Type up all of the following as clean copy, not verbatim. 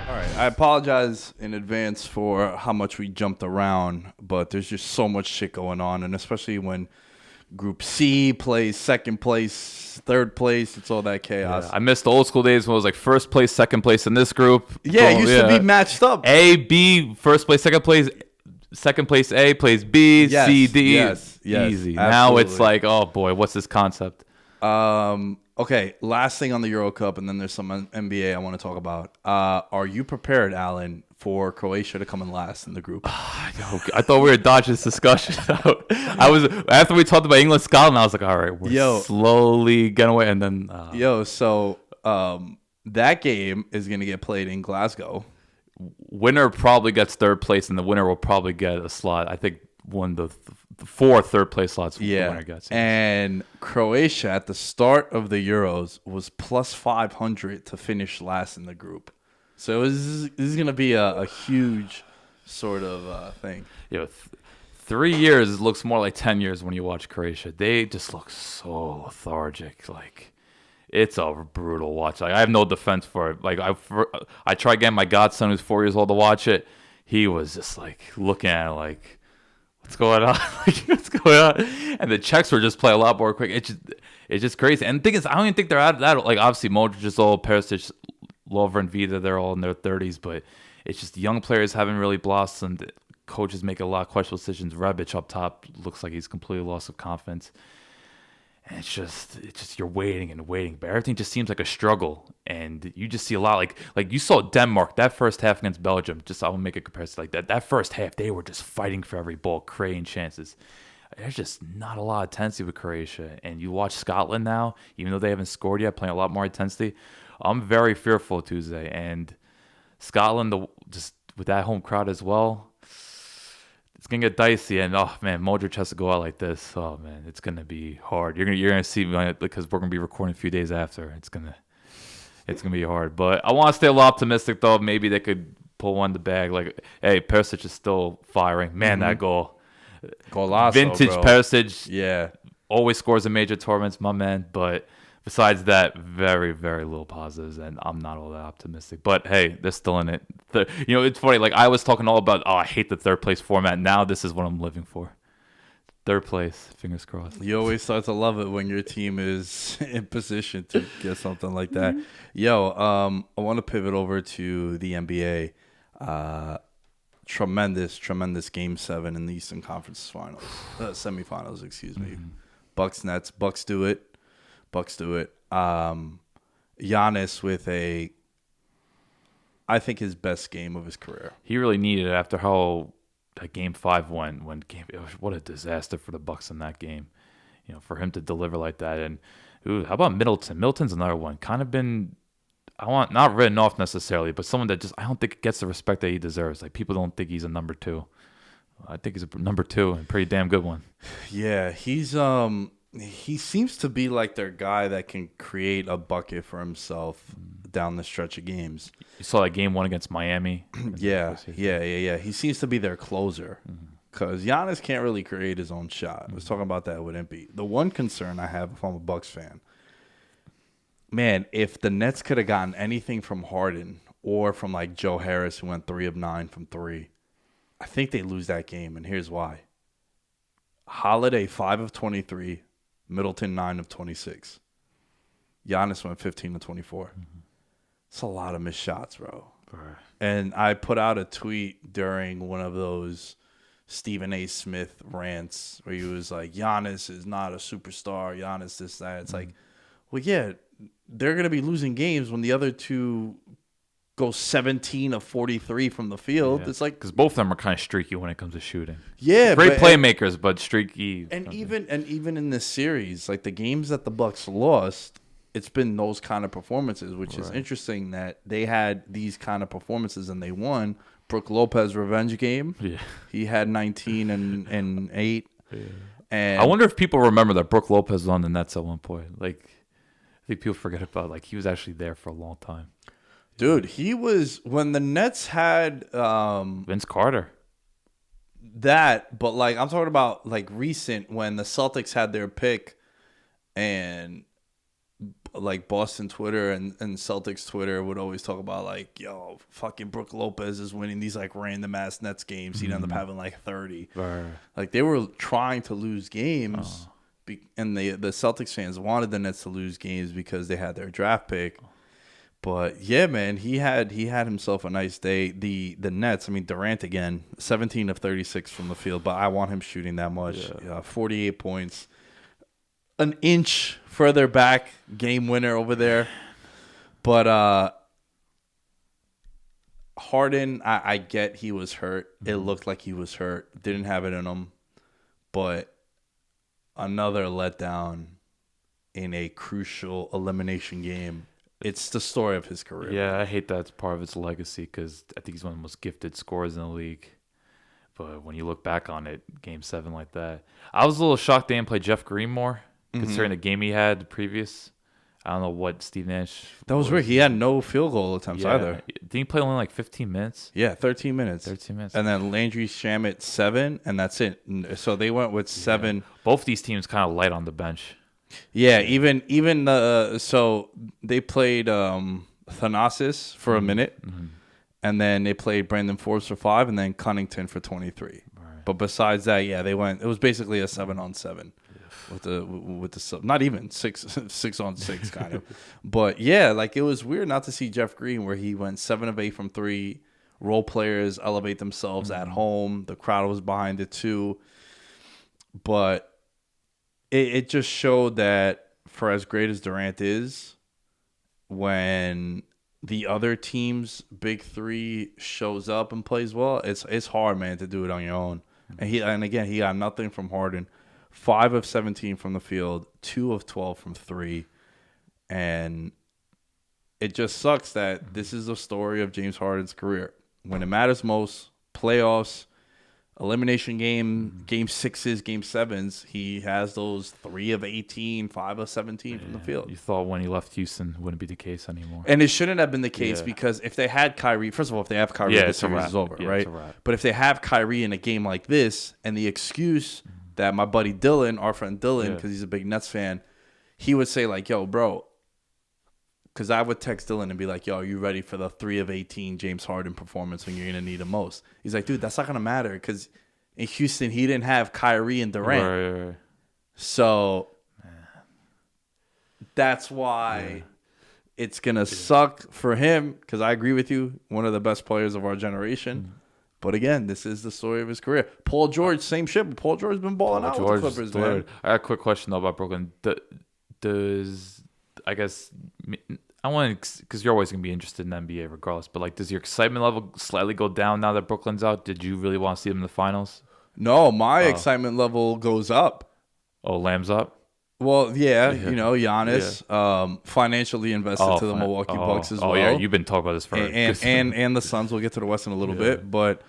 All right. I apologize in advance for how much we jumped around, but there's just so much shit going on, and especially when Group C plays second place, third place, it's all that chaos. Yeah, I missed the old school days when it was like first place, second place in this group. Yeah, it Boom, used to be matched up. A, B, first place, second place A plays B, Yes, C, D. yes, Easy. absolutely. Now it's like, oh boy, what's this concept? Okay, last thing on the Euro Cup, and then there's some NBA I want to talk about. Are you prepared, Alan, for Croatia to come in last in the group? I thought we were dodging this discussion. I was after we talked about England, Scotland. I was like, all right, we're slowly getting away, and then that game is gonna get played in Glasgow. Winner probably gets third place, and the winner will probably get a slot. I think one of the 4 third place slots. The winner gets. And Croatia at the start of the Euros was plus 500 to finish last in the group. So this is gonna be a huge sort of thing. 3 years looks more like 10 years when you watch Croatia. They just look so lethargic. Like, it's a brutal watch. Like, I have no defense for it. Like, I tried getting my godson, who's 4 years old, to watch it. He was just like looking at it like, what's going on? What's going on? And the Czechs were just playing a lot more quick. It's just crazy. And the thing is, I don't even think they're out of that. Like, obviously, Modric is old, Perisic, Lovren, and Vida, they're all in their 30s. But it's just young players haven't really blossomed. Coaches make a lot of questionable decisions. Rebic up top looks like he's completely lost of confidence. And it's just you're waiting and waiting, but everything just seems like a struggle. And you just see a lot like you saw Denmark that first half against Belgium. Just I'll make a comparison like that. That first half, they were just fighting for every ball, creating chances. There's just not a lot of intensity with Croatia. And you watch Scotland now, even though they haven't scored yet, playing a lot more intensity. I'm very fearful Tuesday. And Scotland, just with that home crowd as well, it's gonna get dicey, and oh man, Modric has to go out like this. Oh man, it's gonna be hard. You're gonna see because we're gonna be recording a few days after. It's gonna be hard. But I want to stay a little optimistic though. Maybe they could pull one in the bag. Like, hey, Perisic is still firing. Man, that goal, Golazo, vintage bro. Perisic. Yeah, always scores in major tournaments, my man. But besides that, very, very little positives, and I'm not all that optimistic. But hey, they're still in it. It's funny. Like, I was talking all about, I hate the third place format. Now this is what I'm living for. Third place, fingers crossed. You always start to love it when your team is in position to get something like that. I want to pivot over to the NBA. Tremendous Game 7 in the Eastern Conference Finals, semifinals. Excuse me. Bucks Nets. Bucks do it. Giannis with I think his best game of his career. He really needed it after how that Game 5 went. What a disaster for the Bucks in that game. For him to deliver like that. And how about Middleton? Middleton's another one. Kind of been, not written off necessarily, but someone that just I don't think gets the respect that he deserves. Like, people don't think he's a number 2. I think he's a number 2 and pretty damn good one. Yeah, he seems to be like their guy that can create a bucket for himself down the stretch of games. You saw that Game 1 against Miami. Yeah. He seems to be their closer because Giannis can't really create his own shot. I was talking about that with Impey. The one concern I have if I'm a Bucks fan, man, if the Nets could have gotten anything from Harden or from like Joe Harris, who went 3 of 9 from 3, I think they lose that game, and here's why. Holiday 5 of 23. Middleton 9 of 26. Giannis went 15 of 24. It's a lot of missed shots, bro. Right. And I put out a tweet during one of those Stephen A. Smith rants where he was like, Giannis is not a superstar. Giannis this, that. It's like, well, yeah, they're going to be losing games when the other two go 17 of 43 from the field. Yeah. It's like, because both of them are kind of streaky when it comes to shooting. Yeah, great playmakers, but streaky. And even in this series, like the games that the Bucks lost, it's been those kind of performances, which is interesting that they had these kind of performances and they won. Brook Lopez revenge game. Yeah, he had 19 and 8. Yeah. And I wonder if people remember that Brook Lopez was on the Nets at one point. Like, I think people forget about he was actually there for a long time. Dude, he was when the Nets had Vince Carter. That, but I'm talking about recent when the Celtics had their pick and like Boston Twitter and Celtics Twitter would always talk about like, yo, fucking Brook Lopez is winning these like random ass Nets games. He'd end up having like 30. Right. Like they were trying to lose games, and the Celtics fans wanted the Nets to lose games because they had their draft pick. But yeah, man, he had himself a nice day. The Nets, I mean Durant again, 17 of 36 from the field, but I want him shooting that much. 48 points, an inch further back, game winner over there. But Harden, I get he was hurt. It looked like he was hurt. Didn't have it in him, but another letdown in a crucial elimination game. It's the story of his career. Yeah, I hate that it's part of his legacy because I think he's one of the most gifted scorers in the league. But when you look back on it, Game 7 like that, I was a little shocked they didn't play Jeff Green more, considering the game he had previous. I don't know what Steve Nash. That was weird. He had no field goal attempts either. Didn't he play only like 15 minutes? Yeah, 13 minutes. 13 minutes. And then Landry Shamet 7, and that's it. So they went with 7. Both these teams kind of light on the bench. Yeah, even so they played Thanasis for a minute, and then they played Brandon Forbes for 5, and then Cunnington for 23. Right. But besides that, yeah, they went. It was basically a 7-on-7 with the not even 6-on-6 kind of. But yeah, like it was weird not to see Jeff Green where he went 7 of 8 from 3. Role players elevate themselves at home. The crowd was behind it too, but. It just showed that for as great as Durant is, when the other team's big three shows up and plays well, it's hard, man, to do it on your own. And again, he got nothing from Harden. 5 of 17 from the field, 2 of 12 from 3. And it just sucks that this is the story of James Harden's career. When it matters most, playoffs, elimination game 6s, game 7s, he has those 3 of 18, 5 of 17 from the field. You thought when he left Houston wouldn't be the case anymore. And it shouldn't have been the case because if they had Kyrie, first of all, if they have Kyrie, the series is over, right? But if they have Kyrie in a game like this, and the excuse that my buddy Dylan, our friend Dylan, because he's a big Nets fan, he would say like, yo, bro, because I would text Dylan and be like, yo, are you ready for the 3 of 18 James Harden performance when you're going to need him most? He's like, dude, that's not going to matter because in Houston, he didn't have Kyrie and Durant. Right. So that's why it's going to suck for him because I agree with you, one of the best players of our generation. But again, this is the story of his career. Paul George, same shit, but Paul George has been balling out with the Clippers, man. I got a quick question, though, about Brooklyn. Does I guess I want to, because you're always going to be interested in the NBA regardless, but like, does your excitement level slightly go down now that Brooklyn's out? Did you really want to see them in the finals? No, my excitement level goes up. Oh, Lamb's up? Well, yeah. You know, Giannis financially invested to the Milwaukee Bucks as well. Oh, yeah, you've been talking about this for and the Suns. We'll get to the West in a little bit, but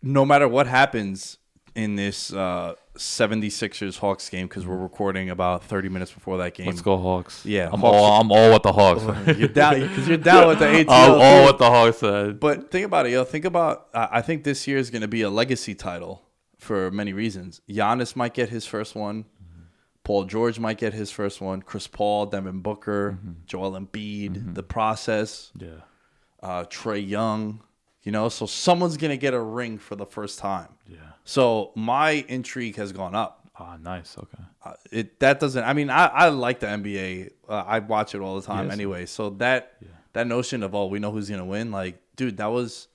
no matter what happens in this 76ers Hawks game, because we're recording about 30 minutes before that game. Let's go Hawks. Yeah, I'm all with the Hawks. You're down because you're down with the ATL. I'm all with the Hawks. But think about it, yo. Think about. I think this year is going to be a legacy title for many reasons. Giannis might get his first one. Paul George might get his first one. Chris Paul, Devin Booker, Joel Embiid. The process. Yeah. Trae Young. You know, so someone's going to get a ring for the first time. Yeah. So my intrigue has gone up. Ah, nice. Okay. That doesn't. I mean, I like the NBA. I watch it all the time anyway. So that notion of we know who's gonna win. Like, dude, that was.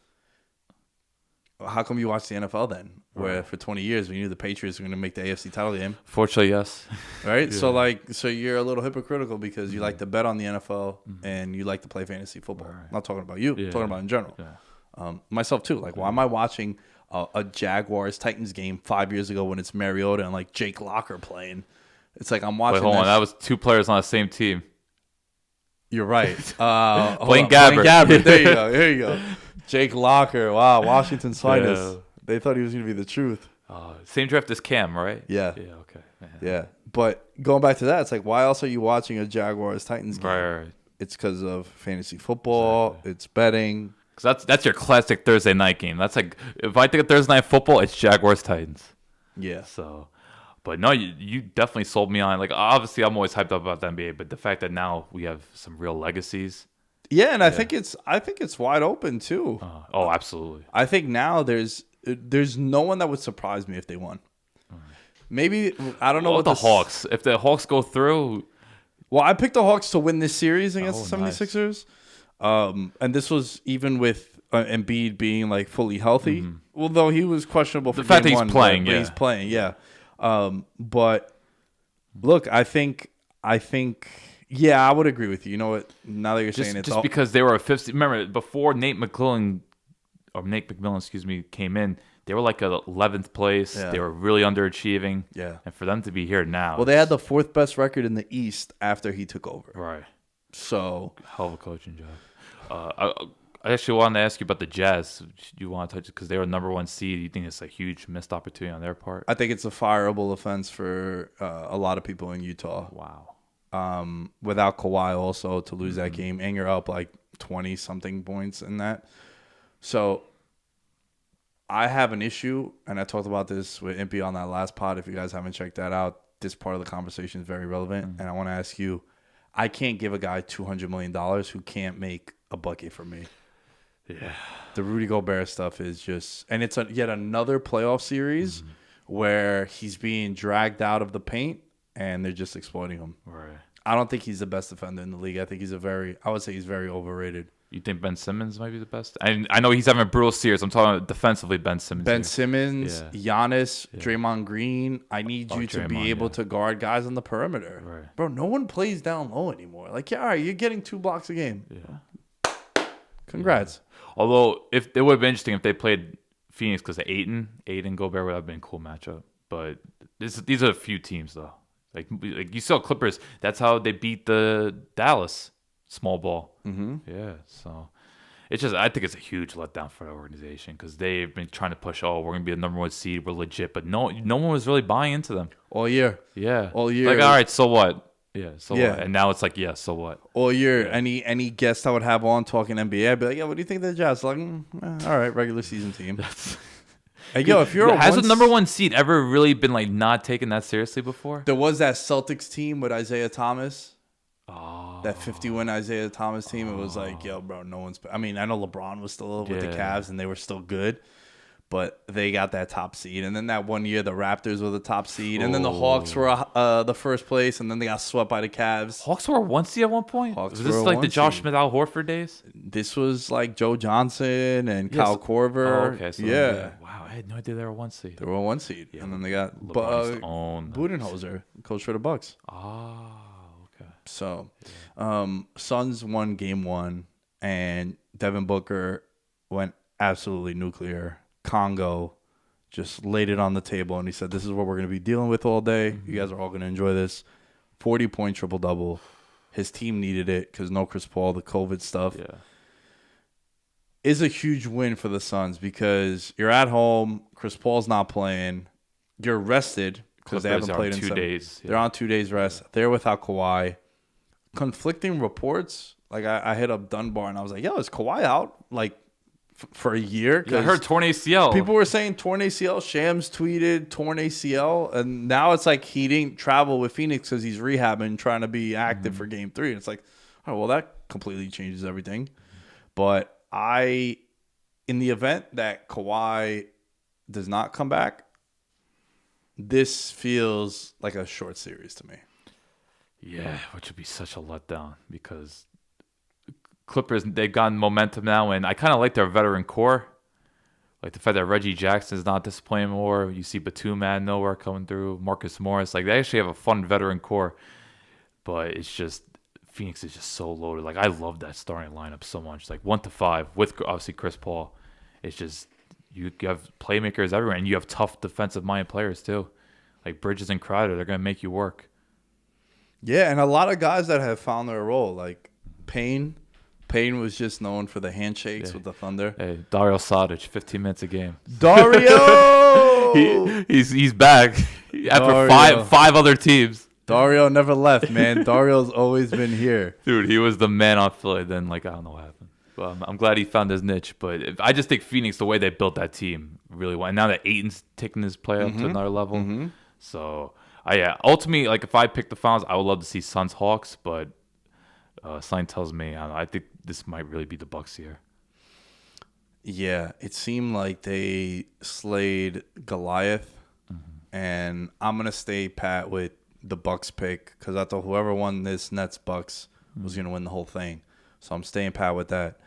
How come you watched the NFL then? Where for 20 years we knew the Patriots were gonna make the AFC title game. Fortunately, yes. Right. So you're a little hypocritical because you like to bet on the NFL and you like to play fantasy football. I'm not talking about you. I'm talking about in general. Yeah. Myself too. Like, why am I watching a Jaguars Titans game 5 years ago when it's Mariota and like Jake Locker playing? It's like I'm watching. Wait, hold on. That was 2 players on the same team. You're right. Blaine Gabbert. There you go. Jake Locker. Wow, Washington's finest. Yeah. They thought he was going to be the truth. Same draft as Cam, right? Yeah. Yeah. Okay. Yeah, but going back to that, it's like, why else are you watching a Jaguars Titans game? Right. It's because of fantasy football. Exactly. It's betting. Because that's your classic Thursday night game. That's like, if I think of Thursday night football, it's Jaguars Titans. Yeah. So, But no, you definitely sold me on. Like, obviously, I'm always hyped up about the NBA, but the fact that now we have some real legacies. Yeah, and I think it's wide open too. Oh, absolutely. I think now there's no one that would surprise me if they won. Maybe I don't know what what the Hawks. If the Hawks go through, well, I picked the Hawks to win this series against the nice. 76ers. And this was even with Embiid being like fully healthy, although he was questionable for the fact that game he's one, playing, but yeah, he's playing, yeah. But look, I think, yeah, I would agree with you. You know what? Now that you're saying it's just because they were a 50. Remember, before Nate McMillan, excuse me, came in, they were like a 11th place. Yeah. They were really underachieving. Yeah. And for them to be here now, well, they had the 4th best record in the East after he took over. right. So Hell of a coaching job. I actually wanted to ask you about the Jazz. You want to touch it because they were number 1 seed. You think it's a huge missed opportunity on their part? I think it's a fireable offense for a lot of people in Utah. Wow. Without Kawhi also to lose that game, and you're up like 20-something points in that. So I have an issue, and I talked about this with Impy on that last pod. If you guys haven't checked that out, this part of the conversation is very relevant. And I want to ask you, I can't give a guy $200 million who can't make a bucket for me. Yeah. The Rudy Gobert stuff is just, and it's yet another playoff series where he's being dragged out of the paint and they're just exploiting him. Right. I don't think he's the best defender in the league. I think I would say he's very overrated. You think Ben Simmons might be the best? I know he's having a brutal series. I'm talking about defensively, Ben Simmons. Ben Simmons, Giannis, Draymond Green. I need you to be Draymond, able to guard guys on the perimeter. Right. Bro, no one plays down low anymore. Like, yeah, all right, you're getting 2 blocks a game. Yeah. Congrats. Yeah. Although, if it would have been interesting if they played Phoenix because of Ayton Gobert would have been a cool matchup. But these are a few teams, though. Like you saw Clippers. That's how they beat the Dallas small ball. Mm-hmm. Yeah, so it's just I think it's a huge letdown for the organization because they've been trying to push. Oh, we're gonna be the number 1 seed. We're legit, but no one was really buying into them all year. Yeah, all year. Like, all right, so what? Yeah, so Yeah. what? And now it's like, yeah, so what? All year, any guest I would have on talking NBA, I'd be like, yeah, what do you think of the Jazz? Like, all right, regular season team. Hey, yo, if you're has a number 1 seed ever really been like not taken that seriously before? There was that Celtics team with Isaiah Thomas. Oh, That 50-win Isaiah Thomas team. It was like, yo, bro, no one's. I mean, I know LeBron was still with the Cavs and they were still good, but they got that top seed. And then that one year, the Raptors were the top seed, and then the Hawks were the first place, and then they got swept by the Cavs. Hawks were a 1 seed at one point. Hawks Was this were a like the 1 Josh seed. Smith, Al Horford days? This was like Joe Johnson and Kyle Korver. Oh, okay. So yeah. Wow, I had no idea they were a 1 seed. They were a 1 seed, and then they got LeBron used to own them. Budenholzer, coach for the Bucks. Oh, okay. So, Suns won game 1, and Devin Booker went absolutely nuclear. Congo just laid it on the table, and he said, this is what we're going to be dealing with all day. You guys are all going to enjoy this. 40-point triple-double. His team needed it because no Chris Paul, the COVID stuff. Yeah. Is a huge win for the Suns because you're at home. Chris Paul's not playing. You're rested because they haven't played in 2 days. They're on 2 days rest. They're without Kawhi. Conflicting reports. Like I hit up Dunbar and I was like, yo, is Kawhi out like for a year? I heard torn ACL. People were saying torn ACL. Shams tweeted torn ACL. And now it's like he didn't travel with Phoenix because he's rehabbing, trying to be active for game 3. And it's like, oh, well, that completely changes everything. But in the event that Kawhi does not come back, this feels like a short series to me. Yeah, which would be such a letdown because Clippers, they've gotten momentum now, and I kind of like their veteran core. Like the fact that Reggie Jackson is not disappointing more. You see Batum out of nowhere coming through, Marcus Morris. Like they actually have a fun veteran core, but it's just Phoenix is just so loaded. Like I love that starting lineup so much. Like 1 to 5 with obviously Chris Paul. It's just you have playmakers everywhere, and you have tough defensive-minded players too. Like Bridges and Crowder, they're gonna make you work. Yeah, and a lot of guys that have found their role, like Payne. Payne was just known for the handshakes with the Thunder. Hey, Dario Saric, 15 minutes a game. Dario! He's back after five other teams. Dario never left, man. Dario's always been here. Dude, he was the man on Philly. Then, I don't know what happened. Well, I'm glad he found his niche. But I just think Phoenix, the way they built that team, really well. And now that Ayton's taking his play up to another level, So ultimately, like if I pick the finals, I would love to see Suns Hawks, but sign tells me I don't know, I think this might really be the Bucks here. Yeah, it seemed like they slayed Goliath, and I'm gonna stay pat with the Bucks pick because I thought whoever won this Nets Bucks was gonna win the whole thing. So I'm staying pat with that.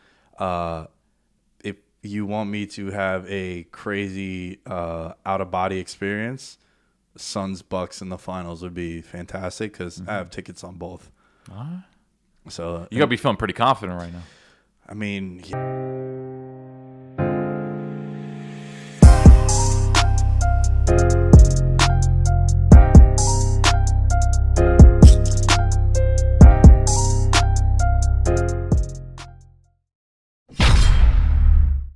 If you want me to have a crazy out of body experience, Suns Bucks in the finals would be fantastic because I have tickets on both. All right. So You gotta be feeling pretty confident right now. I mean. Yeah.